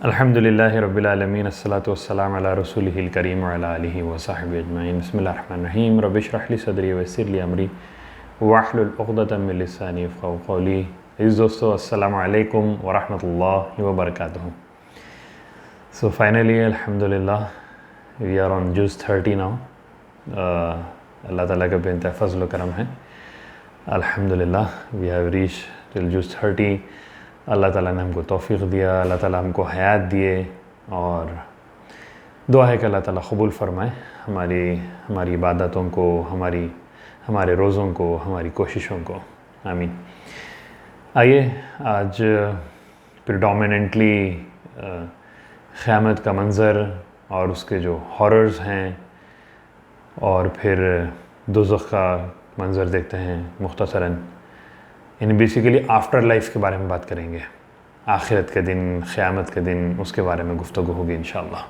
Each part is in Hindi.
अल्हम्दुलिल्लाहि रब्बिल आलमीन अस्सलातु वस्सलामु अला रसूलिहिल करीम व अला आलिहि व सहबिहि अजमईन बिस्मिल्लाहिर रहमानिर रहीम रब्बि इश्रह ली सदरी व यस्सिर ली अमरी वाहलुल उक़दतम मिन लिसानी यफ़क़हू क़ौली। इस दोस्तों अस्सलामु अलैकुम व रहमतुल्लाहि व बरकातुहू। सो फाइनली अल्हम्दुलिल्लाह वी आर ऑन जुज़ 30 नाउ। अल्लाह ताला का बेइंतहा फ़ज़्ल व करम है। अल्हम्दुलिल्लाह वी हैव रीच्ड टिल जुज़ 30। अल्लाह ताला ने हमको तौफ़ीक़ दिया, अल्लाह ताला हमको हयात दिए और दुआ है कि अल्लाह ताला क़बूल फ़रमाए हमारी इबादतों को, हमारे रोज़ों को, हमारी कोशिशों को। आमीन। आइए आज प्रिडोमिनेंटली क़यामत का मंज़र और उसके जो हॉरर्स हैं और फिर दोज़ख का मंज़र देखते हैं मुख्तसरन। यानी बेसिकली आफ्टर लाइफ के बारे में बात करेंगे, आखिरत के दिन, क़यामत के दिन, उसके बारे में गुफ्तगू होगी इंशाअल्लाह।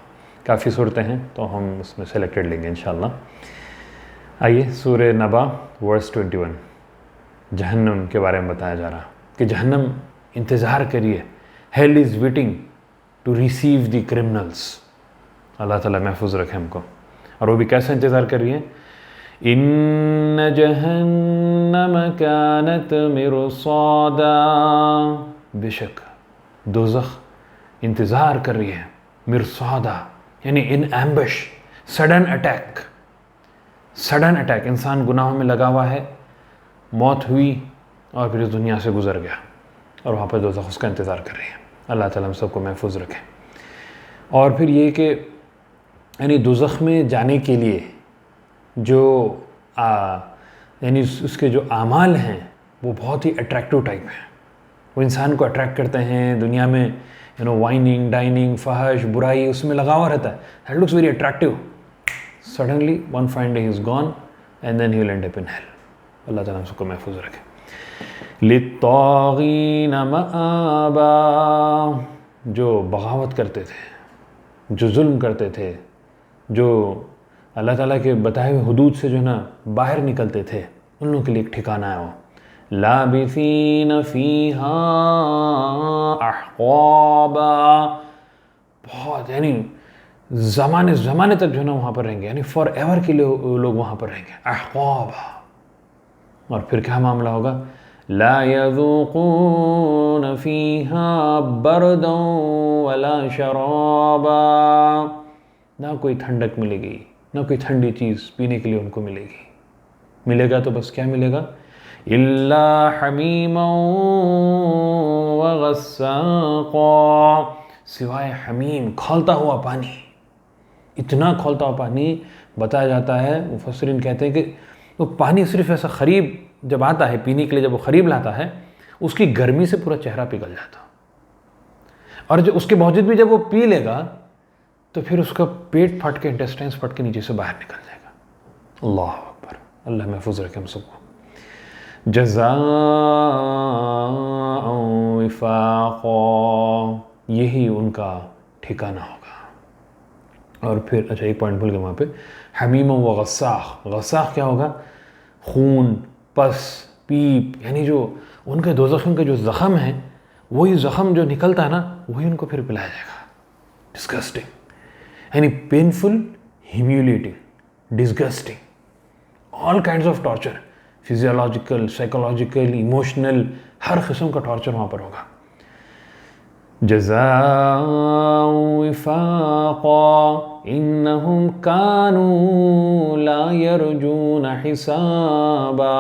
काफ़ी सूरतें हैं तो हम उसमें सेलेक्टेड लेंगे इंशाअल्लाह। आइए सूरह नबा वर्स 21 जहन्नम के बारे में बताया जा रहा कि जहन्नम इंतज़ार करिए, hell is waiting to receive the criminals. Allah ताला महफूज रखे हमको। और वो भी कैसे इंतज़ार कर रही है? इन्न जहन्नम कानत मिरसादा, बेशक दोज़ख इंतज़ार कर रही है, मिरसादा यानी इन एम्बुश, सडन अटैक। इंसान गुनाहों में लगा हुआ है, मौत हुई और फिर इस दुनिया से गुज़र गया और वहाँ पर दोज़ख उसका इंतज़ार कर रही है। अल्लाह ताला हम सबको महफूज रखे। और फिर ये कि यानी दोज़ख में जाने के लिए जो यानी उसके जो आमाल हैं वो बहुत ही अट्रैक्टिव टाइप हैं। वो इंसान को अट्रैक्ट करते हैं। दुनिया में वाइनिंग, डाइनिंग, फहश, बुराई उसमें लगा हुआ रहता है। That looks very attractive. Suddenly one fine day he is gone and then he will end up in hell. Allah ताला सबको महफूज रखे। लित्तागीन मआबा, जो बगावत करते थे, जो जुल्म करते थे, जो अल्लाह ताला के बताए हुए हुदूद से जो है ना बाहर निकलते थे, उन लोगों के लिए एक ठिकाना है वो। लाबिसीन फ़ीहा अहक़ाबा, बहुत यानी ज़माने तक जो है ना वहाँ पर रहेंगे, यानी फॉर एवर के लिए लोग वहाँ पर रहेंगे। अहक़ाबा। और फिर क्या मामला होगा? ला यज़ूक़ून फ़ीहा बरदन वला शराबा, ना कोई ठंडक मिलेगी, ना कोई ठंडी चीज़ पीने के लिए उनको मिलेगा तो बस क्या मिलेगा? इल्ला हमीमा व गस्साक़ा, सिवाय हमीम, खौलता हुआ पानी। इतना खौलता हुआ पानी बताया जाता है, मुफस्सिरीन कहते हैं कि वो पानी सिर्फ ऐसा क़रीब जब आता है पीने के लिए, जब वो क़रीब लाता है उसकी गर्मी से पूरा चेहरा पिघल जाता। और जो उसके बावजूद भी जब वो पी लेगा तो फिर उसका पेट फट के, इंटेस्टाइन्स फट के नीचे से बाहर निकल जाएगा। अल्लाह अकबर। अल्लाह महफूज रखे हम सबको। जज़ाअन विफ़ाक़ा, यही उनका ठिकाना होगा। और फिर अच्छा एक पॉइंट भूल गए वहाँ पे, हमीम व गस्साक़। गस्साक़ क्या होगा? खून, पस, पीप, यानी जो उनके दोज़खियों के जो ज़ख़म हैं, वही ज़ख़म जो निकलता है ना वही उनको फिर पिलाया जाएगा। डिस्गस्टिंग, यानी painful, humiliating, disgusting, all kinds of torture, physiological, psychological, emotional, हर किस्म का टॉर्चर वहाँ पर होगा। जज़ाअन विफ़ाक़ा इन्नहुम कानू ला यरजून हिसाबा,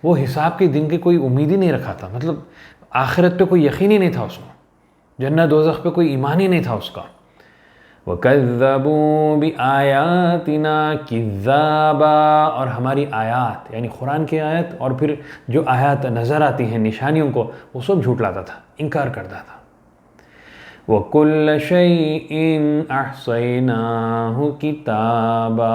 वो हिसाब के दिन की कोई उम्मीद ही नहीं रखा था। मतलब आखिरत पे कोई यकीन ही नहीं था उसको, जन्नत दोज़ख पे कोई ईमान ही नहीं था उसका। वकज़्ज़बू बिआयातिना किज़्ज़ाबा, और हमारी आयात यानी कुरान की आयत और फिर जो आयत नज़र आती हैं निशानियों को, वो सब झूठलाता था, इनकार करता था। वकुल्ल शैइन अहसैनाहु किताबा,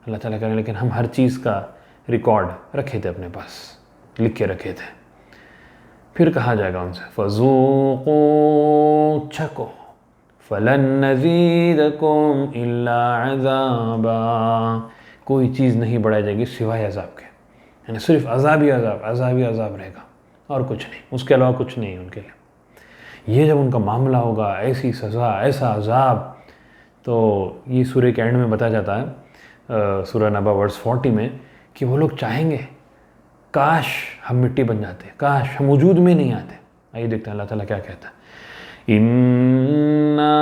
अल्लाह ताला कह रहे हैं लेकिन हम हर चीज़ का रिकॉर्ड रखे थे अपने पास, लिख के रखे थे। फिर कहा जाएगा उनसे फ़ज़ूक़ू, छको, फ़लन नज़ीदकुम इल्ला अज़ाबा, कोई चीज़ नहीं बढ़ाई जाएगी सिवाय अज़ाब के, यानी सिर्फ अज़ाब ही अज़ाब रहेगा और कुछ नहीं, उसके अलावा कुछ नहीं उनके लिए। ये जब उनका मामला होगा, ऐसी सज़ा, ऐसा अजाब, तो ये सूरह के एंड में बताया जाता है सूरह नबा वर्स 40 में कि वो लोग चाहेंगे काश हम मिट्टी बन जाते, काश हम वजूद में नहीं आते। आइए देखते हैं अल्लाह ताला क्या कहता है। इन्ना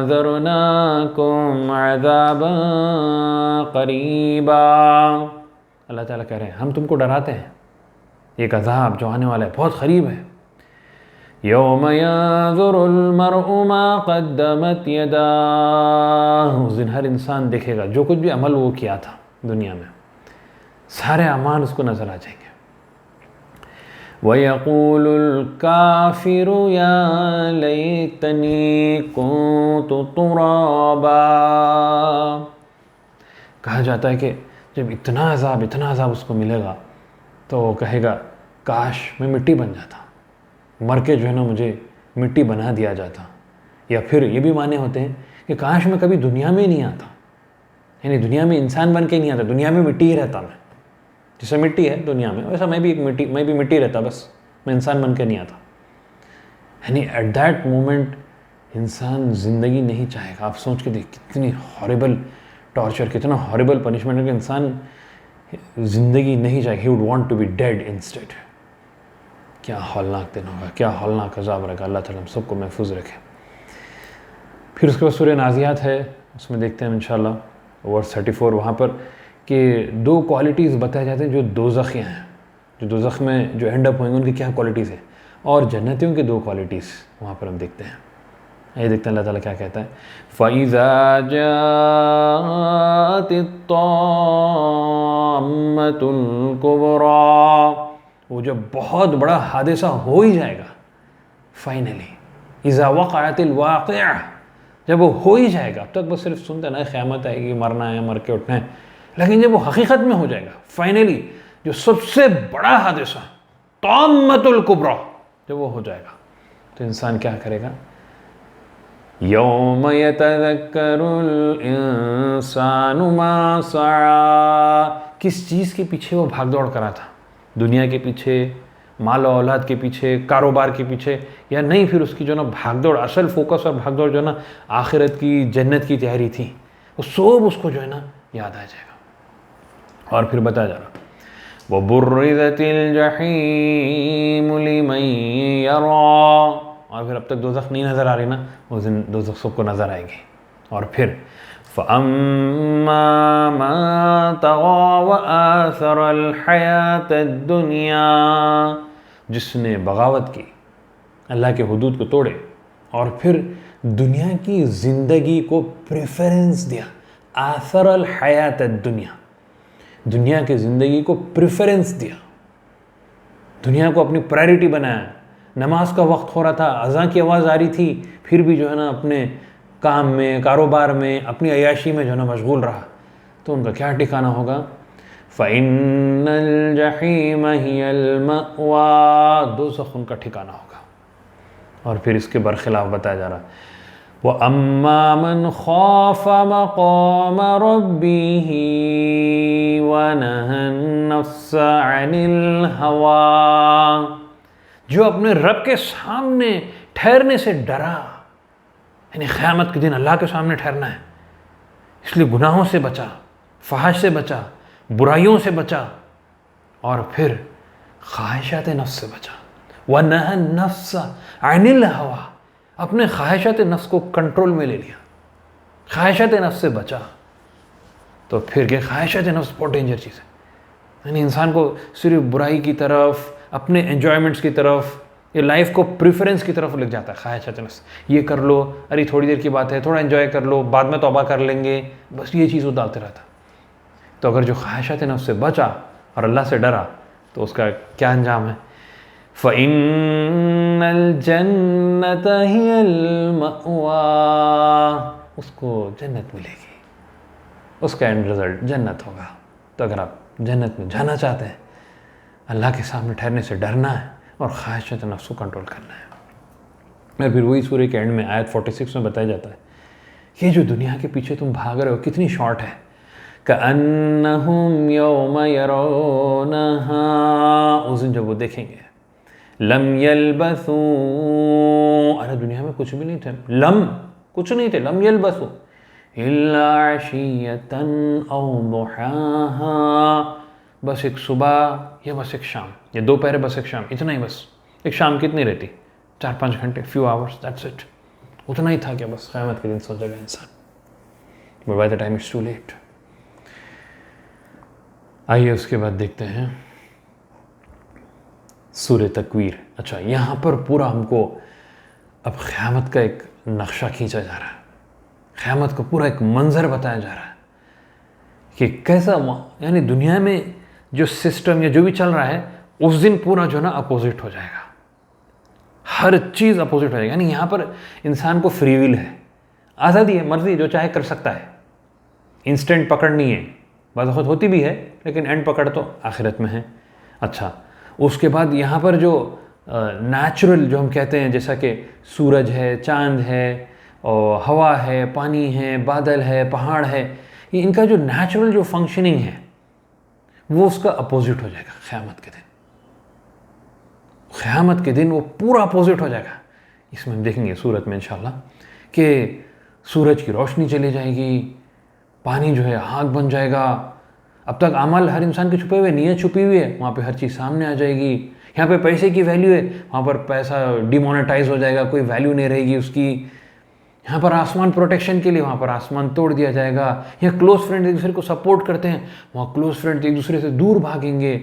अंज़रनाकुम अज़ाबन क़रीबा, अल्लाह ताला कह रहे हैं हम तुमको डराते हैं एक अज़ाब जो आने वाला है, बहुत करीब है। यौम यंज़ुरुल मर'उ मा क़द्दमत यदाहु, उस दिन हर इंसान देखेगा जो कुछ भी अमल वो किया था दुनिया में, सारे अमाल उसको नज़र आ जाएंगे। वयक़ूलुल काफ़िरु या लैतनी कुन्तु तुराबा, कहा जाता है कि जब इतना अज़ाब उसको मिलेगा तो वो कहेगा काश मैं मिट्टी बन जाता, मर के जो है ना मुझे मिट्टी बना दिया जाता। या फिर ये भी माने होते हैं कि काश मैं कभी दुनिया में नहीं आता, यानी दुनिया में इंसान बन के नहीं आता, दुनिया में मिट्टी ही रहता मैं, जैसे मिट्टी है दुनिया में वैसा मैं भी मिट्टी रहता, बस मैं इंसान बन के नहीं आता। यानी एट दैट मोमेंट इंसान ज़िंदगी नहीं चाहेगा। आप सोच के देख कितनी हॉरिबल टॉर्चर, कितना हॉरिबल पनिशमेंट है कि इंसान ज़िंदगी नहीं चाहेगा, he would want to be dead instead. क्या हौलनाक दिन होगा, क्या हौलनाक अज़ाब रहेगा। अल्लाह ताला हम सबको महफूज रखे। फिर उसके बाद सूरह नाज़ियात है, उसमें देखते हैं इंशाअल्लाह वर्स 34, वहाँ पर कि दो क्वालिटीज़ बताए जाते हैं जो दोज़खियाँ हैं, जो दोज़ख में जो एंड अप होंगे उनकी क्या क्वालिटीज़ है, और जन्नतियों की दो क्वालिटीज़ वहाँ पर हम देखते हैं। ये देखते हैं अल्लाह ताला क्या कहता है। फ़इज़ा जाअतित ताम्मतुल कुबरा, वो जब बहुत बड़ा हादसा हो ही जाएगा फाइनली, इज़ा वक़अतिल वाक़िअह, जब वो हो ही जाएगा। अब तक बस सिर्फ सुनते ना क़यामत आएगी, मरना है, मर के उठना है, लेकिन जब वो हकीकत में हो जाएगा फाइनली, जो सबसे बड़ा हादसा ताम्मतुल कुबरा जब वो हो जाएगा, तो इंसान क्या करेगा। यौम यतज़क्करुल इंसानु मा सआ, किस चीज़ के पीछे वो भाग दौड़ करा था, दुनिया के पीछे, माल और औलाद के पीछे, कारोबार के पीछे, या नहीं, फिर उसकी जो ना भाग दौड़, असल फोकस और भाग दौड़ जो ना आखिरत की, जन्नत की तैयारी थी, वो सब उसको जो है ना याद आ जाएगा। और फिर बताया जा रहा वबुर्रिज़तिल जहीम लिमन यरा, और फिर अब तक दोज़ख नहीं नज़र आ रही ना, उस दिन दोज़ख सबको नज़र आएगी। और फिर फ़अम्मा मन तग़ा व आसरल हयातद दुनिया, जिसने बगावत की, अल्लाह के हुदूद को तोड़े और फिर दुनिया की ज़िंदगी को प्रेफरेंस दिया। आसरल हयातद दुनिया, दुनिया की ज़िंदगी को प्रेफरेंस दिया, दुनिया को अपनी प्रायोरिटी बनाया। नमाज का वक्त हो रहा था, अज़ान की आवाज़ आ रही थी, फिर भी जो है ना अपने काम में, कारोबार में, अपनी अयाशी में जो है ना मशगूल रहा, तो उनका क्या ठिकाना होगा। फ़इन्नल जहीम हियल मअवा, दोज़ख उनका ठिकाना होगा। और फिर इसके बरखिलाफ़ बताया जा रहा है व अम्मा मन ख़ाफ़ मक़ाम रब्बिही व नहन नफ्स अनिल हवा, जो अपने रब के सामने ठहरने से डरा, यानी क़यामत के दिन अल्लाह के सामने ठहरना है, इसलिए गुनाहों से बचा, फ़हाश से बचा, बुराइयों से बचा, और फिर ख्वाहिशात नफ्स से बचा। व नहन नफ्स अनिल हवा, अपने ख्वाहिशात नफ्स को कंट्रोल में ले लिया, ख्वाहिशात नफ्स से बचा। तो फिर क्या, ख्वाहिशात नफ्स बहुत डेंजर चीज़ है, यानी इंसान को सिर्फ बुराई की तरफ, अपने एन्जॉयमेंट्स की तरफ, ये लाइफ को प्रेफरेंस की तरफ ले जाता है। ख्वाहिशात नफ्स, ये कर लो, अरे थोड़ी देर की बात है, थोड़ा एंजॉय कर लो, बाद में तौबा कर लेंगे, बस ये चीज़ वो डालते रहता। तो अगर जो ख्वाहिशात नफ्स से बचा और अल्लाह से डरा, तो उसका क्या अंजाम है। फ़इन्नल जन्नत हियल मअवा, उसको जन्नत मिलेगी, उसका एंड रिज़ल्ट जन्नत होगा। तो अगर आप जन्नत में जाना चाहते हैं, अल्लाह के सामने ठहरने से डरना है और ख्वाहिशात नफ्स को कंट्रोल करना है। और फिर वही सूरह के एंड में आयत 46 में बताया जाता है कि जो दुनिया के पीछे तुम भाग रहे हो कितनी शॉर्ट है। कअन्नहुम यौम यरौनहा, उस दिन जब वो देखेंगे, लम यलबसू, अरे दुनिया में कुछ भी नहीं थे, कुछ नहीं थे, लम यलबसू इल्ला अशियतन औ दुहाहा, बस एक सुबह या बस एक शाम, या दोपहर बस एक शाम, इतना ही बस। एक शाम कितनी रहती? 4-5 घंटे, फ्यू आवर्स, दैट्स इट। उतना ही था क्या बस क़यामत के दिन सोचेगा इंसान। But by the time it's too late. आइए उसके बाद देखते हैं सूरह तकवीर। अच्छा, यहाँ पर पूरा हमको अब क़यामत का एक नक्शा खींचा जा रहा है, क़यामत का पूरा एक मंजर बताया जा रहा है कि कैसा, यानी दुनिया में जो सिस्टम या जो भी चल रहा है उस दिन पूरा जो ना अपोजिट हो जाएगा, हर चीज़ अपोजिट हो जाएगी। यानी यहाँ पर इंसान को फ्री विल है, आज़ादी है, मर्जी, जो चाहे कर सकता है। इंस्टेंट पकड़ नहीं है, बात होती भी है, लेकिन एंड पकड़ तो आखिरत में है। अच्छा, उसके बाद यहाँ पर जो नेचुरल जो हम कहते हैं, जैसा कि सूरज है, चांद है, और हवा है, पानी है, बादल है, पहाड़ है, ये इनका जो नेचुरल जो फंक्शनिंग है वो उसका अपोजिट हो जाएगा क़यामत के दिन। क़यामत के दिन वो पूरा अपोजिट हो जाएगा। इसमें हम देखेंगे सूरत में इंशाल्लाह कि सूरज की रोशनी चली जाएगी, पानी जो है आग बन जाएगा। अब तक अमल हर इंसान के छुपे हुए, नीयत छुपी हुई है, वहाँ पे हर चीज़ सामने आ जाएगी। यहाँ पे पैसे की वैल्यू है, वहाँ पर पैसा डिमोनेटाइज हो जाएगा, कोई वैल्यू नहीं रहेगी उसकी। यहाँ पर आसमान प्रोटेक्शन के लिए, वहाँ पर आसमान तोड़ दिया जाएगा। यहाँ क्लोज फ्रेंड एक दूसरे को सपोर्ट करते हैं, वहाँ क्लोज फ्रेंड एक दूसरे से दूर भागेंगे।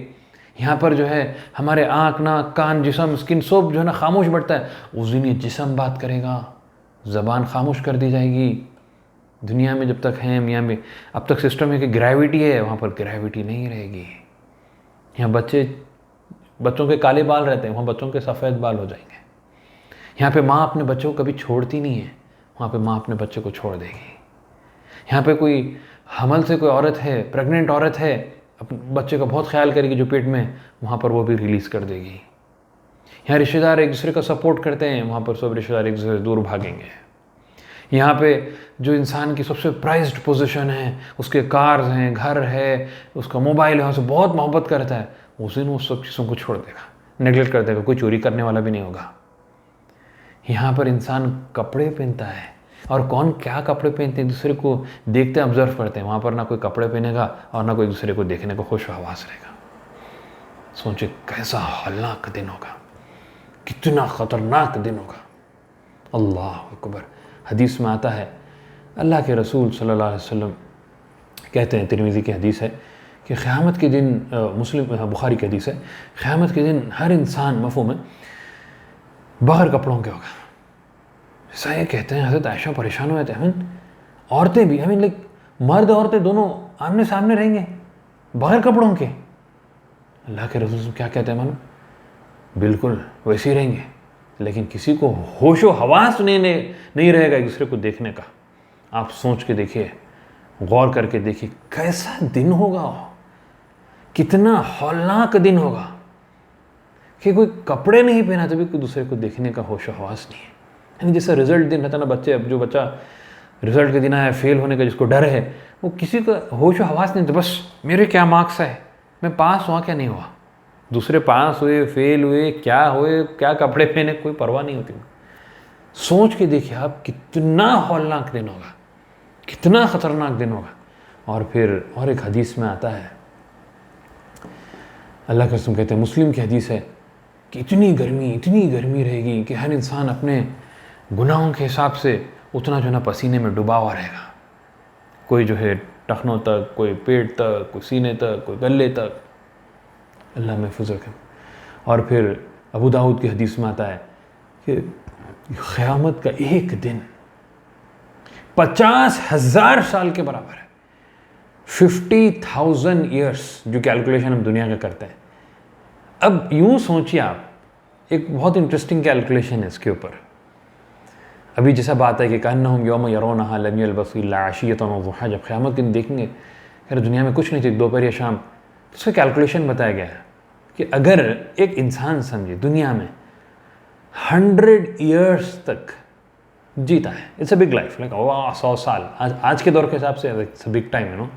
यहाँ पर जो है हमारे आँख, नाक, कान, जिस्म, स्किन सब जो है ना खामोश बढ़ता है, उस दिन ये जिस्म बात करेगा, ज़बान खामोश कर दी जाएगी। दुनिया में जब तक हैं यहाँ में अब तक सिस्टम है कि ग्रेविटी है, वहाँ पर ग्रेविटी नहीं रहेगी। यहाँ बच्चों के काले बाल रहते हैं, वहाँ बच्चों के सफ़ेद बाल हो जाएंगे। यहाँ पे माँ अपने बच्चों को कभी छोड़ती नहीं है, वहाँ पे माँ अपने बच्चे को छोड़ देगी। यहाँ पे कोई हमल से कोई औरत है, प्रेग्नेंट औरत है, अपने बच्चे का बहुत ख्याल करेगी जो पेट में, वहाँ पर वो भी रिलीज़ कर देगी। यहाँ रिश्तेदार एक दूसरे का सपोर्ट करते हैं, वहाँ पर सब रिश्तेदार एक दूसरे से दूर भागेंगे। यहाँ पे जो इंसान की सबसे प्राइज्ड पोजीशन है, उसके कार्स हैं, घर है, उसका मोबाइल है, उससे बहुत मोहब्बत करता है, उस दिन वो सब चीज़ों को छोड़ देगा, नेगलेक्ट कर देगा, कोई चोरी करने वाला भी नहीं होगा। यहाँ पर इंसान कपड़े पहनता है, और कौन क्या कपड़े पहनते हैं दूसरे को देखते हैं, ऑब्जर्व करते हैं। वहाँ पर ना कोई कपड़े पहनेगा और ना कोई दूसरे को देखने को खुश हवास रहेगा। सोचिए कैसा हौलनाक दिन होगा, कितना ख़तरनाक दिन होगा। अल्लाह अकबर। हदीस में आता है, अल्लाह के रसूल सल्लल्लाहु अलैहि वसल्लम कहते हैं, तिरमिज़ी की हदीस है कि क़यामत के दिन, मुस्लिम बुखारी की हदीस है, क़यामत के दिन हर इंसान मफ़हूम है बग़ैर कपड़ों के होगा। ऐसा ये कहते हैं, हज़रत आयशा परेशान हुए थे, औरतें भी, लाइक मर्द औरतें दोनों आमने सामने रहेंगे बग़ैर कपड़ों के। अल्लाह के रसूल क्या कहते हैं मालूम? बिल्कुल वैसे ही रहेंगे, लेकिन किसी को होशो हवास नहीं रहेगा एक दूसरे को देखने का। आप सोच के देखिए, गौर करके देखिए कैसा दिन होगा, कितना हौलनाक दिन होगा कि कोई कपड़े नहीं पहना तभी कोई दूसरे को देखने का होशो हवास नहीं है। यानी जैसा रिजल्ट दिन रहता ना, जो बच्चा रिजल्ट के दिन आया फेल होने का, जिसको डर है, वो किसी का होशो हवास नहीं, तो बस मेरे क्या मार्क्स है, मैं पास हुआ क्या नहीं हुआ, दूसरे पास हुए, फेल हुए, क्या कपड़े पहने, कोई परवाह नहीं होती। सोच के देखिए आप, कितना हौलनाक दिन होगा, कितना ख़तरनाक दिन होगा। और फिर और एक हदीस में आता है, अल्लाह के रसूल कहते हैं, मुस्लिम की हदीस है कि इतनी गर्मी रहेगी कि हर इंसान अपने गुनाहों के हिसाब से उतना जो है ना पसीने में डूबा हुआ रहेगा। कोई जो है टखनों तक, कोई पेट तक, कोई सीने तक, कोई गले तक। अल्लाह महफूज़ रखे। और फिर अबू दाऊद की हदीस में आता है कि क़यामत का एक दिन 50,000 साल के बराबर है। 50,000 ईयर्स जो कैलकुलेशन हम दुनिया का करते हैं। अब यूँ सोचिए आप, एक बहुत इंटरेस्टिंग कैलकुलेशन है इसके ऊपर। अभी जैसा बात है कि कन्नहुम यौम यरौनहा लम यल्बसू इल्ला अशियतन व दुहा, जब क़यामत के दिन देखेंगे अगर दुनिया में कुछ नहीं थी, दोपहर या शाम, तो उसका कैलकुलेशन बताया गया है कि अगर एक इंसान समझे दुनिया में 100 ईयर्स तक जीता है, it's a big life, like 100 साल, आज के दौर के हिसाब से इट्स अ बिग टाइम,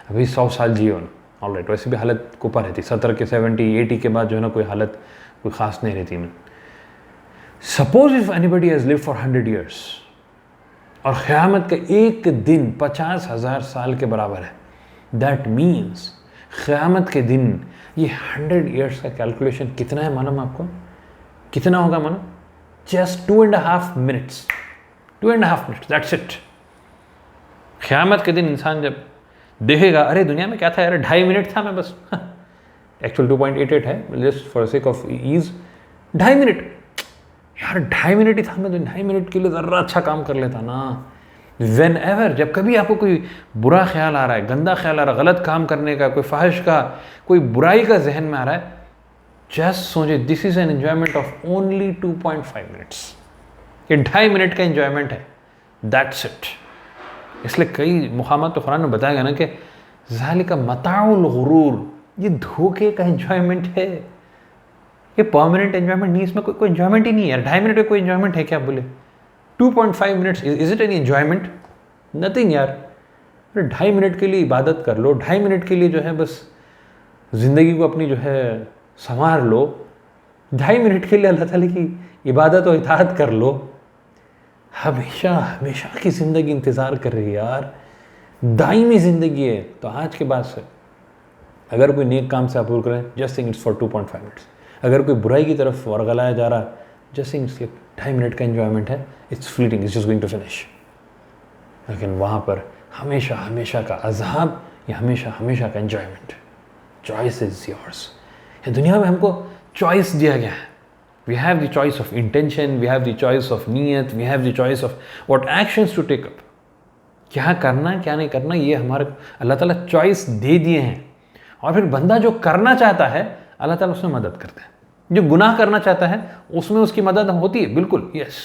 अभी 100 साल जियो ऑलराइट। वैसे भी हालत ऊपर रहती, 70 के 70 80 के बाद जो है ना कोई हालत कोई ख़ास नहीं रहती में। Suppose if anybody has live for 100 years और क़यामत का एक दिन 50,000 साल के बराबर है, दैट मीन्स क़यामत के दिन ये 100 ईयर्स का कैलकुलेशन कितना है मालूम आपको? कितना होगा मालूम? Just 2.5 minutes, 2.5 minutes, that's it. क़यामत के दिन इंसान जब देखेगा, अरे दुनिया में क्या था यार, 2.5 मिनट था मैं बस, एक्चुअल 2.88 है, just for sake of ease, 2.5 minute यार, 2.5 मिनट ही था, मैं तो 2.5 मिनट के लिए ज़रा अच्छा काम कर लेता ना। वेन एवर, जब कभी आपको कोई बुरा ख्याल आ रहा है, गंदा ख्याल आ रहा है, गलत काम करने का, कोई फ़ाहिश का, कोई बुराई का जहन में आ रहा है, जस्ट सोचिए this is an enjoyment of only 2.5 minutes. ये 2.5 मिनट का एन्जॉयमेंट है, दैट्स इट। इसलिए कई मुकामात तो कुरान में बताया गया ना कि ज़ालिका मताउल गुरूर, ये धोखे का एन्जॉयमेंट है, ये परमानेंट एन्जॉयमेंट नहीं, इसमें कोई एन्जॉयमेंट ही नहीं है यार। 2.5 मिनट में कोई एन्जॉयमेंट है क्या? बोले 2.5 minutes, is it any enjoyment? Nothing यार। अरे 2.5 मिनट के लिए इबादत कर लो, 2.5 मिनट के लिए जो है बस ज़िंदगी को अपनी जो है संवार लो, 2.5 मिनट के लिए अल्लाह ताला की इबादत और इताअत कर लो। हमेशा हमेशा की ज़िंदगी इंतज़ार कर रही है यार, दायमी ज़िंदगी है। तो आज के बाद से अगर कोई नेक काम से आप पूरा करें, just think it's for 2.5 minutes. अगर कोई बुराई की तरफ वरगलाया जा रहा है, जस्ट थिंक इट्स 2.5 मिनट का एन्जॉयमेंट है, it's fleeting, it's just going to finish. लेकिन वहाँ पर हमेशा हमेशा का अज़ाब या हमेशा हमेशा का एन्जॉयमेंट। Choice is yours. ये दुनिया में हमको चॉइस दिया गया है। We have the choice of intention, we have the choice of नीयत, we have the choice of what actions to take up. क्या करना है क्या नहीं करना, ये हमारे अल्लाह ताला चॉइस दे दिए हैं। और फिर बंदा जो करना चाहता है अल्लाह ताला उसमें मदद करता है। जो गुनाह करना चाहता है उसमें उसकी मदद होती है, बिल्कुल यस।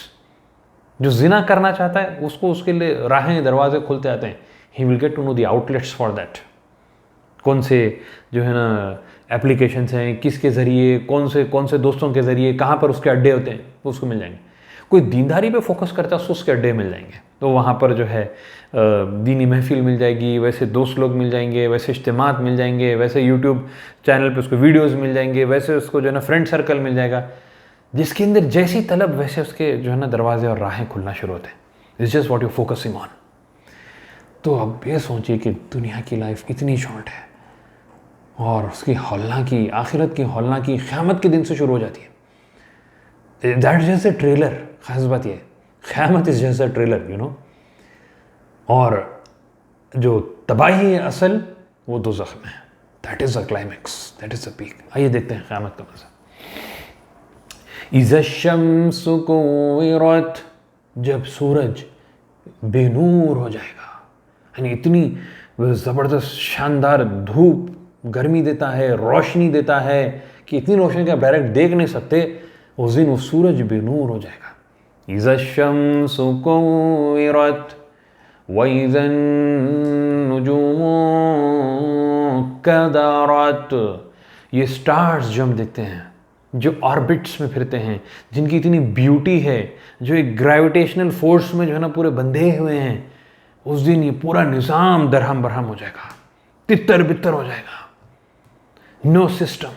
जो जिना करना चाहता है उसको उसके लिए राहें दरवाजे खुलते आते हैं। He will get to know the outlets for that. कौन से जो है ना एप्लीकेशंस हैं, किसके ज़रिए, कौन से दोस्तों के ज़रिए, कहाँ पर उसके अड्डे होते हैं, उसको मिल जाएंगे। कोई दीनदारी पे फोकस करता है उसके अड्डे मिल जाएंगे। तो वहाँ पर जो है दीनी महफिल मिल जाएगी, वैसे दोस्त लोग मिल जाएंगे, वैसे इज्तिमात मिल जाएंगे, वैसे यूट्यूब चैनल पे उसको वीडियोस मिल जाएंगे, वैसे उसको जो है ना फ्रेंड सर्कल मिल जाएगा। जिसके अंदर जैसी तलब वैसे उसके जो है ना दरवाजे और राहें खुलना शुरू होते हैं। It's just what you focusing on. तो अब ये सोचिए कि दुनिया की लाइफ इतनी शॉर्ट है और उसकी हौलनाकी, आखिरत की हौलनाकी क़यामत के दिन से शुरू हो जाती है। That is just a trailer. ख़ास बात ये, क़यामत is just a trailer, you know. और जो तबाही है असल, वो दोज़ख में है। That is a climax, that is a peak. आइए देखते हैं क़यामत का मज़ा। इज़ा शम्सु कुव्विरत, जब सूरज बेनूर हो जाएगा, यानी इतनी ज़बरदस्त शानदार धूप गर्मी देता है, रोशनी देता है कि इतनी रोशनी का डायरेक्ट देख नहीं सकते। उस दिन वो सूरज बेनूर हो जाएगा। इज़ा शम्सु कुव्विरत वइज़न नुजूमु कदरत। ये स्टार्स जो हम देखते हैं, जो ऑर्बिट्स में फिरते हैं, जिनकी इतनी ब्यूटी है, जो एक ग्रेविटेशनल फोर्स में जो है ना पूरे बंधे हुए हैं, उस दिन ये पूरा निज़ाम दरहम बरहम हो जाएगा, तितर बितर हो जाएगा। No system,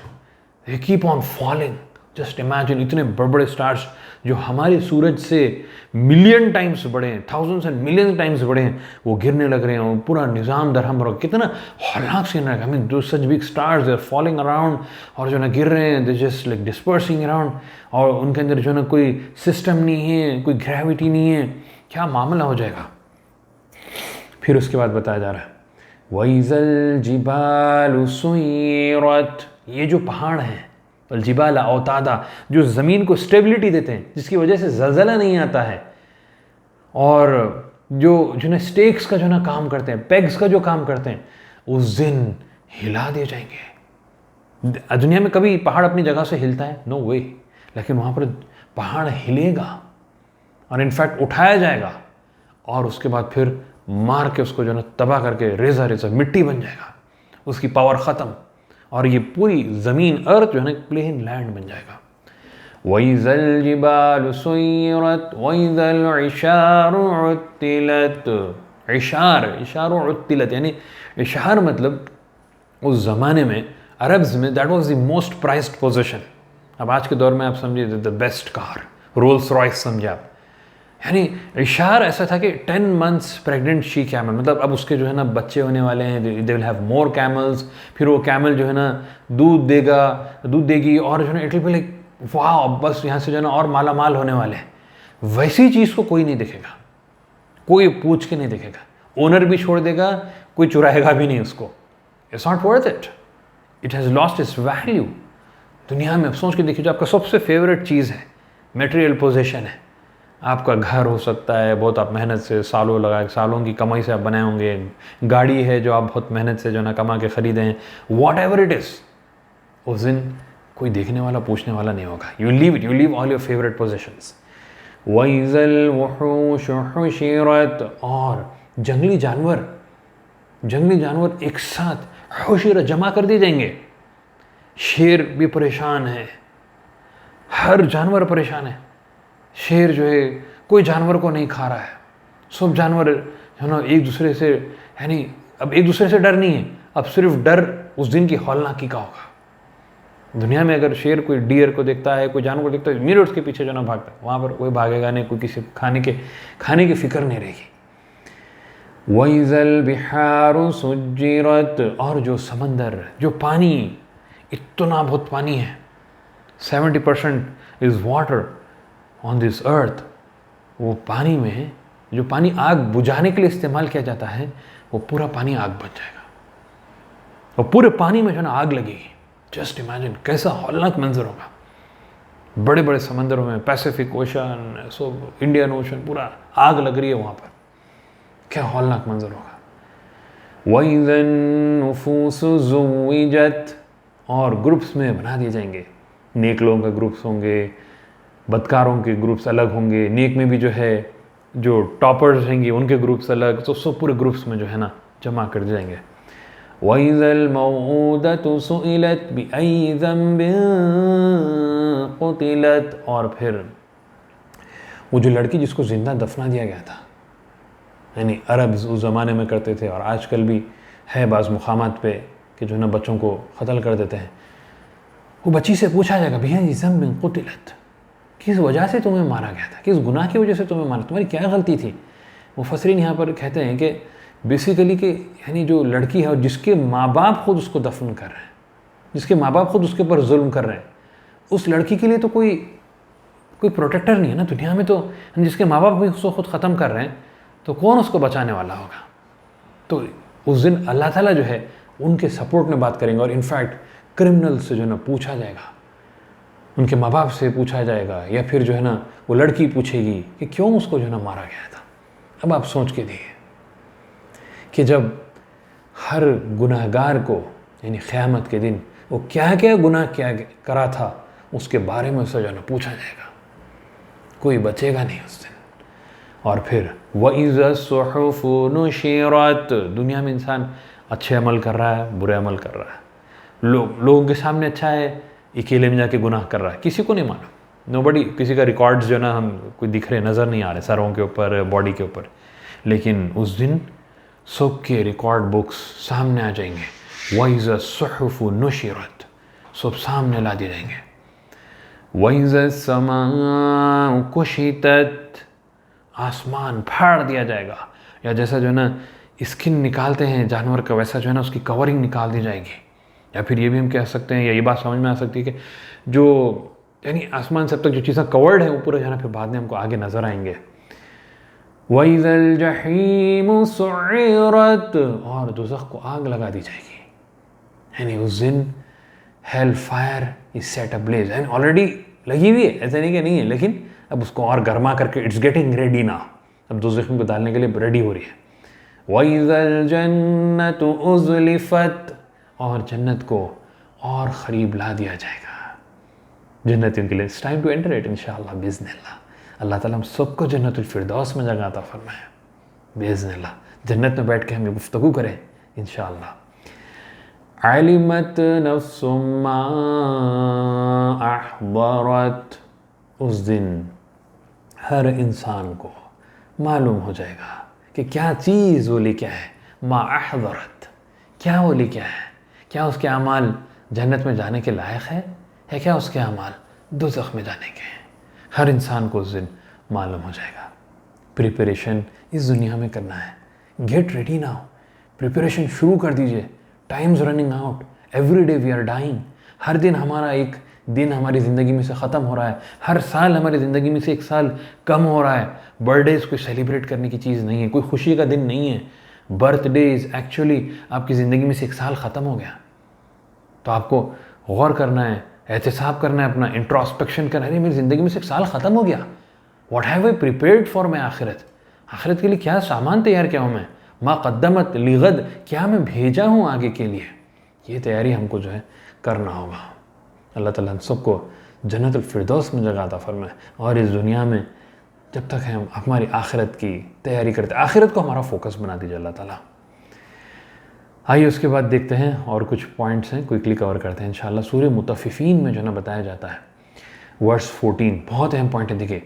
they keep on falling. Just imagine, इतने बड़े बड़े स्टार्स जो हमारे सूरज से मिलियन टाइम्स बड़े हैं, थाउजेंड्स एंड मिलियन टाइम्स बड़े हैं, वो गिरने लग रहे हैं। पूरा निज़ाम दरहम बरहम, कितना हौलनाक सीन है। आई मीन दो such big stars are falling around, और जो ना गिर रहे हैं, they just like dispersing around, और उनके अंदर जो ना कोई सिस्टम नहीं है, कोई ग्रेविटी नहीं है। क्या मामला हो जाएगा। फिर उसके बाद बताया जा रहा है वइज़ल जिबालु सुय्यरत, ये जो पहाड़ हैं, अलजिबाल औतादा, जो ज़मीन को स्टेबिलिटी देते हैं, जिसकी वजह से ज़लज़ला नहीं आता है, और जो ना स्टेक्स का जो ना काम करते हैं, पेग्स का जो काम करते हैं, उस दिन हिला दिए जाएंगे। दुनिया में कभी पहाड़ अपनी जगह से हिलता है? नो वे। लेकिन वहाँ पर पहाड़ हिलेगा और इनफैक्ट उठाया जाएगा, और उसके बाद फिर मार के उसको जो ना तबाह करके रेजा रेजा मिट्टी बन जाएगा, उसकी पावर ख़त्म, और ये पूरी ज़मीन अर्थ जो है ना प्लेन लैंड बन जाएगा। वइज़ल जिबालु सुय्यरत वइज़ल इशारु उत्तिलत। इशारु उत्तिलत, यानी इशार मतलब उस ज़माने में अरब्स में that was the most prized position. अब आज के दौर में आप समझिए the best car, Rolls Royce समझे आप। यानी इशार ऐसा था कि 10 months प्रेग्नेंट शी कैमल, मतलब अब उसके जो है ना बच्चे होने वाले हैं, they will have more camels, फिर वो कैमल जो है ना दूध देगी और जो है ना इट विल बी लाइक वाह, बस यहाँ से जो है ना और माला माल होने वाले हैं। वैसी चीज़ को कोई नहीं देखेगा, कोई पूछ के नहीं देखेगा, ओनर भी छोड़ देगा, कोई चुराएगा भी नहीं उसको। It's not worth it, it has lost its value. दुनिया में सोच के देखिए, जो आपका सबसे फेवरेट चीज़ है, मटेरियल पोजेशन है, आपका घर हो सकता है, बहुत आप मेहनत से सालों की कमाई से आप बनाए होंगे, गाड़ी है जो आप बहुत मेहनत से जो ना कमा के ख़रीदे हैं, वॉट एवर इट इज़, उस दिन कोई देखने वाला पूछने वाला नहीं होगा। You leave all your favourite possessions. वइज़ल वुहूश हुशिरत, और जंगली जानवर एक साथ हुशिरत जमा कर दिए जाएंगे। शेर भी परेशान है, हर जानवर परेशान है। शेर जो है कोई जानवर को नहीं खा रहा है, सब जानवर है ना एक दूसरे से, यानी अब एक दूसरे से डर नहीं है, अब सिर्फ डर उस दिन की हौलनाकी का होगा। दुनिया में अगर शेर कोई डियर को देखता है, कोई जानवर को देखता है, इमीडिएट उसके पीछे जो ना भागता है, वहाँ पर कोई भागेगा नहीं, कोई किसी खाने की फिक्र नहीं रहेगी। वइज़ल बिहारु सुज्जिरत, और जो समंदर, जो पानी, इतना बहुत पानी है, 70% is water on this earth, वो पानी में जो पानी आग बुझाने के लिए इस्तेमाल किया जाता है, वो पूरा पानी आग बन जाएगा और पूरे पानी में जो ना आग लगेगी। जस्ट इमेजिन कैसा हौलनाक मंजर होगा। बड़े बड़े समंदरों में, पैसिफिक ओशन, सब इंडियन ओशन, पूरा आग लग रही है वहाँ पर, क्या हौलनाक मंजर होगा। वइज़न नुफूसु ज़ुव्विजत, और ग्रुप्स में बना दिए जाएंगे, नेक लोगों के ग्रुप्स होंगे, बदकारों के ग्रुप्स अलग होंगे। नेक में भी जो है जो टॉपर्स रहेंगे उनके ग्रुप्स अलग, तो सब पूरे ग्रुप्स में जो है ना जमा कर दिए जाएंगे। वइज़ल मौऊदतु सुइलत बिअय्यि ज़ंबिन क़ुतिलत, और फिर वो जो लड़की जिसको जिंदा दफना दिया गया था, यानी अरब उस ज़माने में करते थे और आजकल भी है बाज़ मुक़ामात पे कि जो है ना बच्चों को क़त्ल कर देते हैं, वो बच्ची से पूछा जाएगा बिअय्यि ज़ंबिन क़ुतिलत, किस वजह से तुम्हें मारा गया था, किस गुनाह की वजह से तुम्हें मारा, तुम्हारी क्या गलती थी। मुफस्सिरीन यहाँ पर कहते हैं कि बेसिकली कि यानी जो लड़की है और जिसके माँ बाप खुद उसको दफन कर रहे हैं, जिसके माँ बाप खुद उसके ऊपर जुल्म कर रहे हैं, उस लड़की के लिए तो कोई प्रोटेक्टर नहीं है ना दुनिया में। तो जिसके माँ बाप भी उसको खुद ख़त्म कर रहे हैं, तो कौन उसको बचाने वाला होगा। तो उस दिन अल्लाह ताला जो है उनके सपोर्ट में बात करेंगे, और इनफैक्ट क्रिमिनल से जो है ना पूछा जाएगा, उनके माँ बाप से पूछा जाएगा, या फिर जो है ना वो लड़की पूछेगी कि क्यों उसको जो है ना मारा गया था। अब आप सोच के देखिए कि जब हर गुनाहगार को यानी क़यामत के दिन वो क्या क्या गुनाह करा था उसके बारे में उससे जो है ना पूछा जाएगा, कोई बचेगा नहीं उस दिन। और फिर वइज़ा सुहुफ़ु नुशिरत, दुनिया में इंसान अच्छे अमल कर रहा है, बुरे अमल कर रहा है, लोगों के सामने अच्छा है, अकेले में जाके गुनाह कर रहा है, किसी को नहीं मालूम, नोबडी, किसी का रिकॉर्ड्स जो ना हम कोई दिख रहे नज़र नहीं आ रहे सरों के ऊपर, बॉडी के ऊपर, लेकिन उस दिन सब के रिकॉर्ड बुक्स सामने आ जाएंगे। वइज़ा सुहुफ़ु नुशिरत, सब सामने ला दिए जाएंगे। वइज़ा समाउ कुशितत, आसमान फाड़ दिया जाएगा, या जैसा जो है ना स्किन निकालते हैं जानवर का, वैसा जो है ना उसकी कवरिंग निकाल दी जाएगी। या फिर ये भी हम कह सकते हैं, या ये बात समझ में आ सकती है कि जो यानी आसमान से अब तक जो चीज़ें कवर्ड है वो पूरा जो है ना फिर बाद में हमको आगे नज़र आएंगे। वइज़ल जहीमु सुइरत, और दोज़ख को आग लगा दी जाएगी। यानी उस दिन hello fire is set ablaze, यानी ऑलरेडी लगी हुई है, ऐसा नहीं कि नहीं है, लेकिन अब उसको और गर्मा करके इट्स गेटिंग रेडी ना, अब दोज़ख को डालने के लिए रेडी हो रही है। वइज़ल जन्नतु उज़लिफ़त, और जन्नत को और क़रीब ला दिया जाएगा जन्नतियों के लिए। It's time to enter it इंशाअल्लाह बिइज़्निल्लाह। अल्लाह ताला हम सबको जन्नतुल फ़िरदौस में जगह अता फरमाए बिइज़्निल्लाह। जन्नत में बैठ के हम ये गुफ्तगू करें इंशाअल्लाह। अलिमत नफ्सुम मा अहदरत, उस दिन हर इंसान को मालूम हो जाएगा कि क्या चीज़ वो लेके है। मा अहदरत, क्या वो लेके है, क्या उसके अमाल जन्नत में जाने के लायक है क्या उसके अमाल, दोज़ख में जाने के हैं। हर इंसान को उस दिन मालूम हो जाएगा। प्रिपरेशन इस दुनिया में करना है। गेट रेडी नाउ, प्रिपरेशन शुरू कर दीजिए। Time's running out, every day we are dying. हर दिन हमारा एक दिन हमारी ज़िंदगी में से ख़त्म हो रहा है। हर साल हमारी ज़िंदगी में से एक साल कम हो रहा है। बर्थडेज़ कोई सेलिब्रेट करने की चीज़ नहीं है, कोई खुशी का दिन नहीं है। बर्थडेज एक्चुअली आपकी ज़िंदगी में से एक साल ख़त्म हो गया। तो आपको गौर करना है, एहतिसाब करना है, अपना इंट्रोस्पेक्शन करना है। अरे मेरी ज़िंदगी में से एक साल ख़त्म हो गया। What have I prepared for my आखिरत? आखिरत के लिए क्या सामान तैयार किया हूँ मैं? मा क़द्दमत लिगद, क्या मैं भेजा हूँ आगे के लिए? ये तैयारी हमको जो है करना होगा। अल्लाह ताला हम सबको जन्नतुल फिरदौस में जगह अता फरमाए। और इस दुनिया में जब तक हम हमारी आखिरत की तैयारी करते, आखिरत को हमारा फोकस बना दीजिए अल्लाह ताला। आइए उसके बाद देखते हैं और कुछ पॉइंट्स हैं, क्विकली कवर करते हैं इंशाल्लाह। सूरह मुतफ़िफ़ीन में जो ना बताया जाता है वर्स 14, बहुत अहम पॉइंट है। देखिए,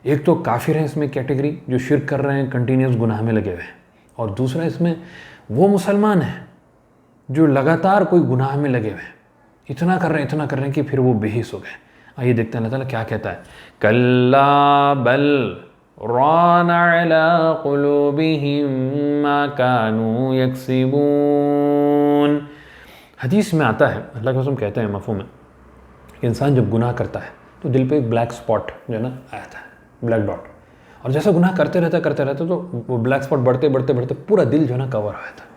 एक तो काफिर है इसमें कैटेगरी जो शिर्क कर रहे हैं, कंटिन्यूस गुनाह में लगे हुए हैं, और दूसरा इसमें वो मुसलमान है जो लगातार कोई गुनाह में लगे हुए हैं, इतना कर रहे हैं कि फिर वो बेहिस हो गए। आइए देखते हैं अल्लाह ताला क्या कहता है। कल्ला बल रान अला कुलूबिहिम मा कानू यक्सिबून। हदीस में आता है, अल्लाह के रसूल कहते हैं मफ़हूम में, कि इंसान जब गुनाह करता है तो दिल पे एक ब्लैक स्पॉट जो है ना आता है, ब्लैक डॉट, और जैसा गुनाह करते रहता तो वो ब्लैक स्पॉट बढ़ते पूरा दिल जो है ना कवर हो जाता है।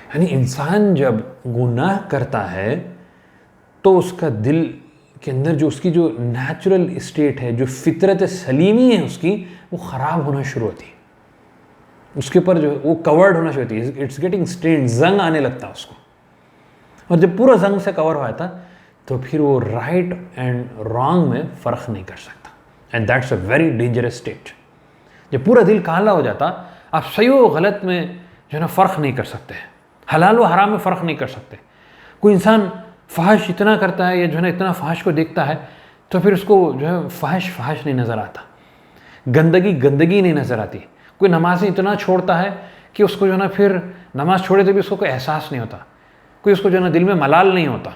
यानी इंसान जब गुनाह करता है तो उसका दिल के अंदर जो उसकी जो नेचुरल स्टेट है, जो फितरत सलीमी है उसकी, वो ख़राब होना शुरू होती है। उसके ऊपर जो वो कवर्ड होना शुरू होती है, इट्स गेटिंग स्टेन, जंग आने लगता है उसको। और जब पूरा जंग से कवर हो जाता तो फिर वो राइट एंड रॉन्ग में फ़र्क नहीं कर सकता। And that's a very dangerous state. जब पूरा दिल काला हो जाता, आप सही व गलत में जो है ना फ़र्क नहीं कर सकते, हलाल व हराम में फ़र्क नहीं कर सकते। कोई इंसान फ़ाहिश इतना करता है या जो है ना इतना फ़ाहिश को देखता है तो फिर उसको जो है फ़ाहिश नहीं नज़र आता, गंदगी नहीं नज़र आती। कोई नमाज़ें इतना छोड़ता है कि उसको जो है ना फिर नमाज़ छोड़े तो भी उसको कोई एहसास नहीं होता, कोई उसको जो है ना दिल में मलाल नहीं होता।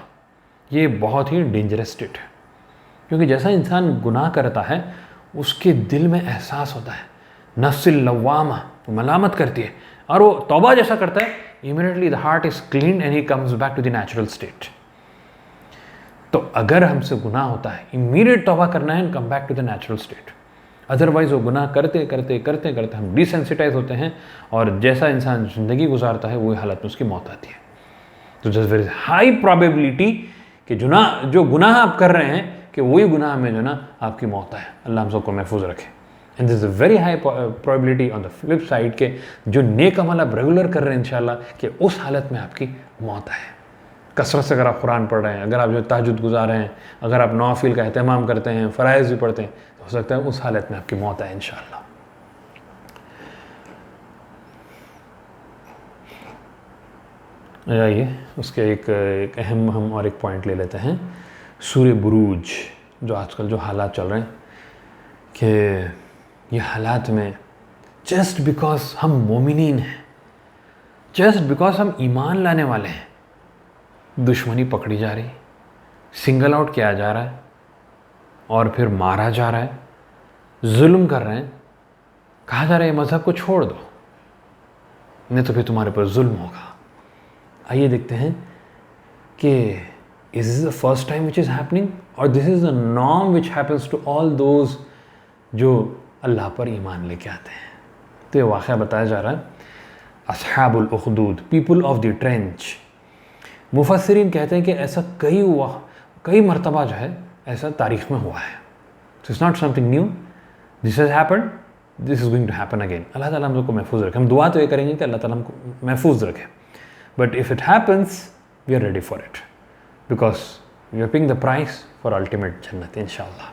ये बहुत ही डेंजरस स्टेट है, क्योंकि जैसा इंसान गुनाह करता है उसके दिल में एहसास होता है, नफ्सिल लव्वामा मलामत करती है, और वो तौबा जैसा करता है, immediately the heart is clean and he comes back to the natural state. तो अगर हमसे गुनाह होता है, इमीडिएट तौबा करना है and come back to the natural state. Otherwise वो गुनाह करते करते हम डिसेंसिटाइज होते हैं, और जैसा इंसान ज़िंदगी गुजारता है वही हालत में उसकी मौत आती है। तो जस्ट वेरी हाई प्रोबेबिलिटी कि जो गुनाह आप कर रहे हैं कि वही गुनाह में जो ना आपकी मौत है। अल्लाह हम सबको महफूज रखे। And this is a very high probability on the flip side के जो नेक अमल आप रेगुलर कर रहे हैं इंशाल्लाह कि उस हालत में आपकी मौत है। कसरत से अगर आप कुरान पढ़ रहे हैं, अगर आप जो तहज्जुद गुजार रहे हैं, अगर आप नवाफिल का एहतमाम करते हैं, फ़राइज़ भी पढ़ते हैं, तो हो सकता है उस हालत में आपकी मौत है इंशाल्लाह। आइए उसके एक अहम हम और एक पॉइंट ले लेते हैं। सूरह बुरूज, जो आजकल जो हालात चल रहे हैं कि ये हालात में जस्ट बिकॉज हम मोमिनीन हैं, जस्ट बिकॉज हम ईमान लाने वाले हैं, दुश्मनी पकड़ी जा रही, सिंगल आउट किया जा रहा है और फिर मारा जा रहा है, जुल्म कर रहे हैं। कहा जा रहा है मज़हब को छोड़ दो, नहीं तो फिर तुम्हारे पर जुल्म होगा। आइए देखते हैं कि is this the first time which is happening और this is the norm which happens to all those जो अल्लाह पर ईमान लेके आते हैं। तो ये वाक़या बताया जा रहा है अस्हाबुल उखदूद, पीपल ऑफ द ट्रेंच। मुफस्सिरीन कहते हैं कि ऐसा कई मरतबा जो है ऐसा तारीख़ में हुआ है। So it's not something new, this has happened, this is going to happen again. Allah ताला हम लोग को महफूज रखे। हम दुआ तो ये करेंगे कि अल्लाह ताला हमको महफूज रखे, but if it happens we are ready for it, because we are paying the price for ultimate जन्नत इंशाअल्लाह।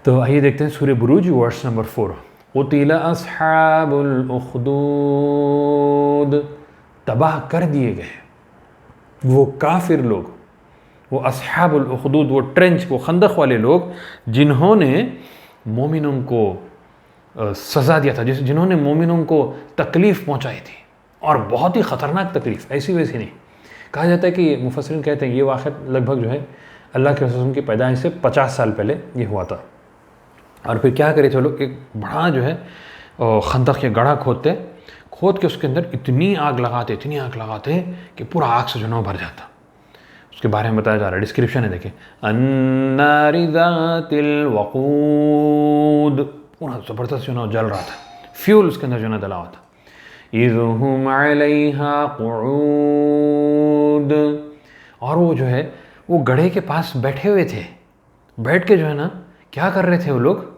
तो आइए देखते हैं सूरह बुरूज वर्स नंबर 4। क़ुतिला अस्हाबुल उख़दूद, तबाह कर दिए गए वो काफिर लोग, वो अस्हाबुल उख़दूद, वो ट्रेंच, वो खंदक वाले लोग जिन्होंने मोमिनों को सज़ा दिया था, जिन्होंने मोमिनों को तकलीफ़ पहुँचाई थी, और बहुत ही ख़तरनाक तकलीफ़, ऐसी वैसी नहीं। कहा जाता है कि मुफस्सिरीन कहते हैं ये वाक़या लगभग जो है अल्लाह के रसूल की पैदाइश से 50 साल पहले ये हुआ था। और फिर क्या करे थे लोग, एक बड़ा जो है खंदक के गड्ढा खोद के उसके अंदर इतनी आग लगाते कि पूरा आग से जो ना भर जाता। उसके बारे में बताया जा रहा है, डिस्क्रिप्शन है देखिए, अन्नारि ज़ातिल वक़ूद, पूरा ज़बरदस्त जो ना जल रहा था, फ्यूल उसके अंदर जो ना डला हुआ था। इज़ हुम अलैहा क़ुऊद, और वो जो है वो गड्ढे के पास बैठे हुए थे, बैठ के जो है ना क्या कर रहे थे वो लोग,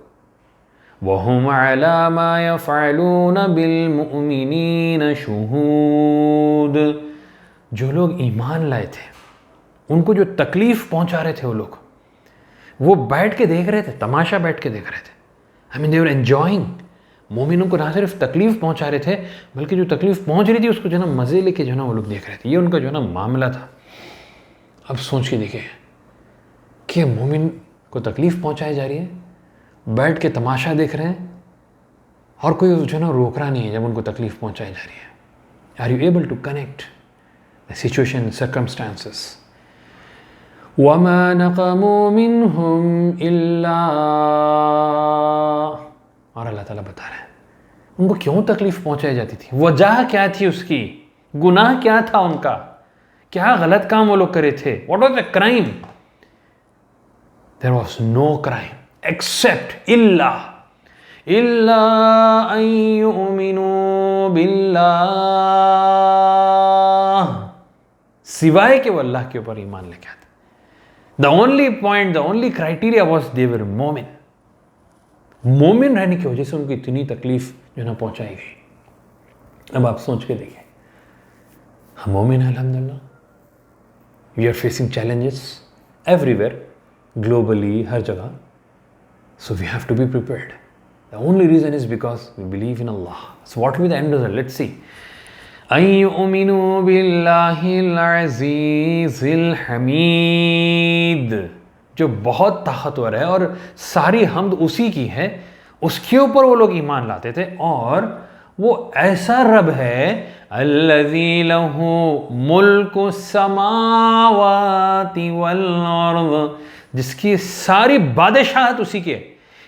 वहुम अला मा यफ़अलून बिल मुमिनीन शुहूद, जो लोग ईमान लाए थे उनको जो तकलीफ़ पहुंचा रहे थे वो बैठ के देख रहे थे, तमाशा बैठ के देख रहे थे। I mean they were enjoying. मोमिनों को ना सिर्फ तकलीफ़ पहुंचा रहे थे, बल्कि जो तकलीफ़ पहुंच रही थी उसको जो ना मज़े लेके जो ना वो लोग देख रहे थे। ये उनका जो ना मामला था। अब सोच के देखिए कि मोमिन को तकलीफ़ पहुंचाई जा रही है, बैठ के तमाशा देख रहे हैं, और कोई जो ना रोक रहा नहीं है जब उनको तकलीफ़ पहुंचाई जा रही है। Are you able to connect the situation, circumstances? वमा नक़मू मिनहुम इल्ला, और अल्लाह ताला बता रहे हैं उनको क्यों तकलीफ़ पहुंचाई जाती थी, वजह क्या थी उसकी, गुनाह क्या था उनका, क्या गलत काम वो लोग करे थे, what was the crime? There was no crime except इल्ला अन युमिनू बिल्लाह, सिवाय के वो अल्लाह के ऊपर ईमान लेके आते। The only point, the only criteria was they were मोमिन। मोमिन रहने की वजह से उनको इतनी तकलीफ जो ना पहुंचाई गई। अब आप सोच के देखिए, हम मोमिन हैं अल्हम्दुलिल्लाह, we are facing challenges everywhere, globally, हर जगह, so we have to be prepared. The only reason is because we believe in Allah. So what will be the end result? Let's see. अय्युमिनु बिल्लाहिल अज़ीज़िल हमीद, जो बहुत ताकतवर है और सारी हम्द उसी की है, उसके ऊपर वो लोग ईमान लाते थे। और वो ऐसा रब है, अल्लज़ी लहू मुल्कु समावाति वल अर्ज़, जिसकी सारी बादशाहत उसी की है।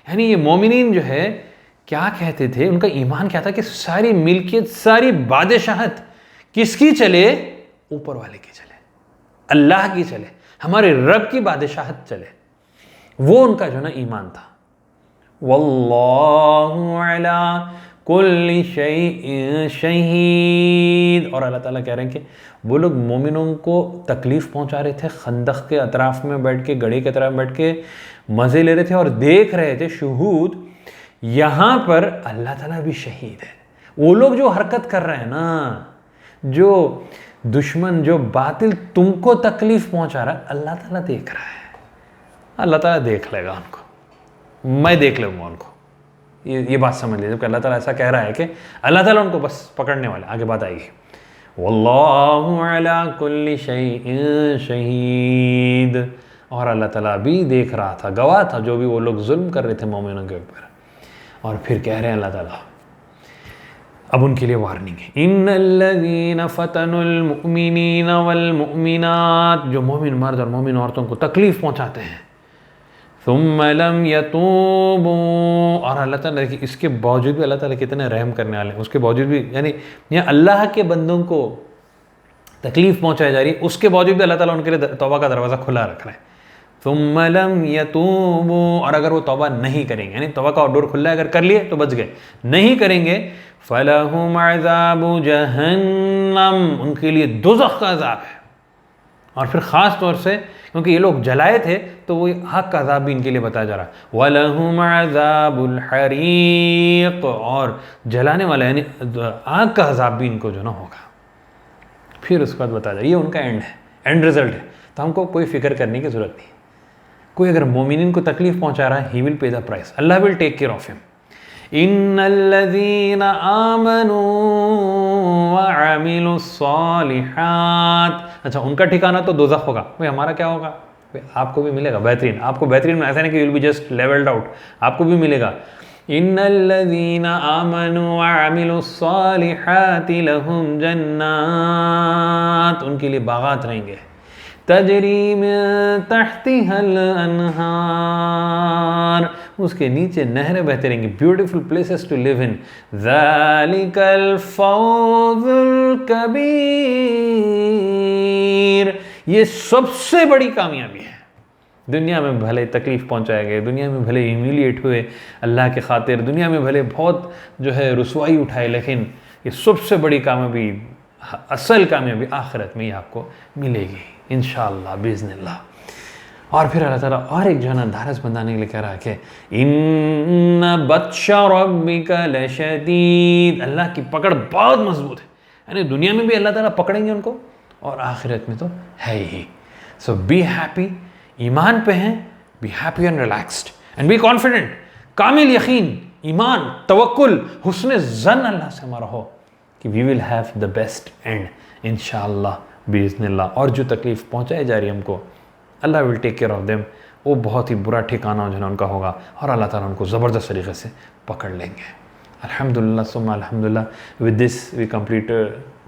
यानी ये मोमिनीन जो है क्या कहते थे, उनका ईमान क्या था कि सारी मिल्कियत, सारी बादशाहत किसकी चले? ऊपर वाले की चले, अल्लाह की चले, हमारे रब की बादशाहत चले। वो उनका जो ना ईमान था। वल्लाहु अला कुल्ली शैइन शहीद, और अल्लाह ताला कह रहे हैं कि वो लोग मोमिनों को तकलीफ पहुंचा रहे थे, खंदक के अतराफ में बैठ के, गड्ढे के तरफ बैठ के मजे ले रहे थे और देख रहे थे। शुहूद, यहां पर अल्लाह ताला भी शहीद है। वो लोग जो हरकत कर रहे हैं ना, जो दुश्मन, जो बातिल तुमको तकलीफ पहुंचा रहा है, अल्लाह ताला देख रहा है। अल्लाह ताला देख लेगा उनको, मैं देख लूंगा उनको। ये बात समझ लीजिए कि अल्लाह ताला ऐसा कह रहा है कि अल्लाह ताला उनको बस पकड़ने वाले। आगे बात आएगी, वल्लाहु अला कुल्ली शैइन शहीद, और अल्लाह ताला भी देख रहा था, गवाह था, जो भी वो लोग जुल्म कर रहे थे मोमिनों के ऊपर। और फिर कह रहे हैं अल्लाह ताला, अब उनके लिए वार्निंग है, इन्नल्लज़ीना फतनुल मुमिनीना वल मुमिनात, जो मोमिन मर्द और मोमिन औरतों को तकलीफ पहुंचाते हैं, सुम्मा लम यतूबू, और अल्लाह ताला देखिए इसके बावजूद भी अल्लाह ताला कितने रहम करने वाले हैं, उसके बावजूद भी, यानी यहाँ अल्लाह के बंदों को तकलीफ पहुंचाई जा रही है, उसके बावजूद भी अल्लाह ताला उनके लिए तौबा का दरवाज़ा खुला रख रहा है। सुम्मा लम यतूबू, और अगर वो तौबा नहीं करेंगे, यानी तौबा का डोर खुला है, अगर कर लिए तो बच गए, नहीं करेंगे, फलहुम अज़ाबु जहन्नम, उनके लिए दोज़ख का अज़ाब है। और फिर ख़ास तौर से क्योंकि ये लोग जलाए थे तो वो आग का अज़ाब भी इनके लिए बताया जा रहा है। वलहुम अज़ाबुल हरीक़, और जलाने वाला यानी आग का अज़ाब भी इनको जो ना होगा। फिर उसके बाद बताया जाए, ये उनका एंड है, एंड रिजल्ट है। तो हमको कोई फिक्र करने की ज़रूरत नहीं। कोई अगर मोमिनिन को तकलीफ पहुंचा रहा है, he will pay the price, Allah will take care of him. इन्नल्लज़ीना आमनू व अमिलुस्सालिहात, अच्छा उनका ठिकाना तो दोज़ख होगा। भाई हमारा क्या होगा? भाई आपको भी मिलेगा बेहतरीन, आपको बेहतरीन ऐसा नहीं कि will be just levelled out, आपको भी मिलेगा। इन्नल्लज़ीना आमनू व अमिलुस्सालिहाति लहुम जन्नात, उनके लिए बागात रहेंगे, तजरी मिन तहतिहल अनहार, उसके नीचे नहरें बहते रहेंगी। Beautiful places to live in. ज़ालिकल फौज़ुल कबीर, ये सबसे बड़ी कामयाबी है। दुनिया में भले तकलीफ़ पहुंचाए गए, दुनिया में भले ह्यूमिलिएट हुए अल्लाह के खातिर, दुनिया में भले बहुत जो है रुसवाई उठाए, लेकिन ये सबसे बड़ी कामयाबी, असल कामयाबी आखिरत में ही आपको मिलेगी इंशाअल्लाह बिइज़्निल्लाह। और फिर अल्लाह ताला और एक जो है ना धारस बंधाने के लिए कह रहा है कि इन्ना बत्शा रब्बिका लशदीद, अल्लाह की पकड़ बहुत मजबूत है। यानी दुनिया में भी अल्लाह ताला पकड़ेंगे उनको और आखिरत में तो है ही। सो बी हैप्पी, ईमान पे हैं, be happy and relaxed and be confident. कामिल यकीन, ईमान, तवक्कुल, हुस्न ज़न अल्लाह से हमारा हो कि we will have the best and इंशाअल्लाह बिइज़्निल्लाह। और जो तकलीफ़ पहुँचाई जा रही है हमको, Allah will take care of them. वो बहुत ही बुरा ठिकाना जो है उनका होगा और अल्लाह ताला उनको ज़बरदस्त तरीके से पकड़ लेंगे। अल्हम्दुलिल्लाह सुम्मा अल्हम्दुलिल्लाह। विद दिस वी कंप्लीट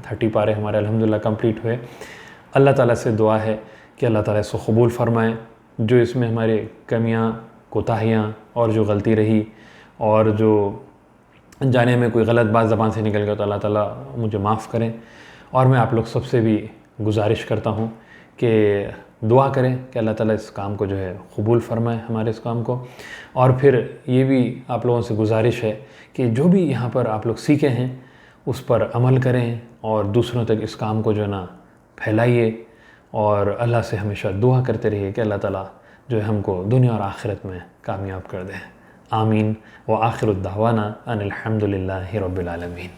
30 पारे हमारे अल्हम्दुलिल्लाह कंप्लीट हुए। अल्लाह ताला से दुआ है कि अल्लाह ताला इसको कबूल फ़रमाए। जो इसमें हमारे कमियाँ, कोताहियाँ और जो गलती रही और जो जाने में कोई गलत बात ज़बान से निकल गया तो अल्लाह ताला मुझे माफ़ करें। और मैं आप लोग सबसे भी गुजारिश करता हूँ कि दुआ करें कि अल्लाह ताला इस काम को जो है कबूल फ़रमाए, हमारे इस काम को। और फिर ये भी आप लोगों से गुजारिश है कि जो भी यहाँ पर आप लोग सीखे हैं उस पर अमल करें और दूसरों तक इस काम को जो है ना फैलाइए। और अल्लाह से हमेशा दुआ करते रहिए कि अल्लाह ताला जो है हमको दुनिया और आखिरत में कामयाब कर दे। आमीन। व आखिरुद्दावाना अनिल हम्दुलिल्लाहि रब्बिल आलमीन।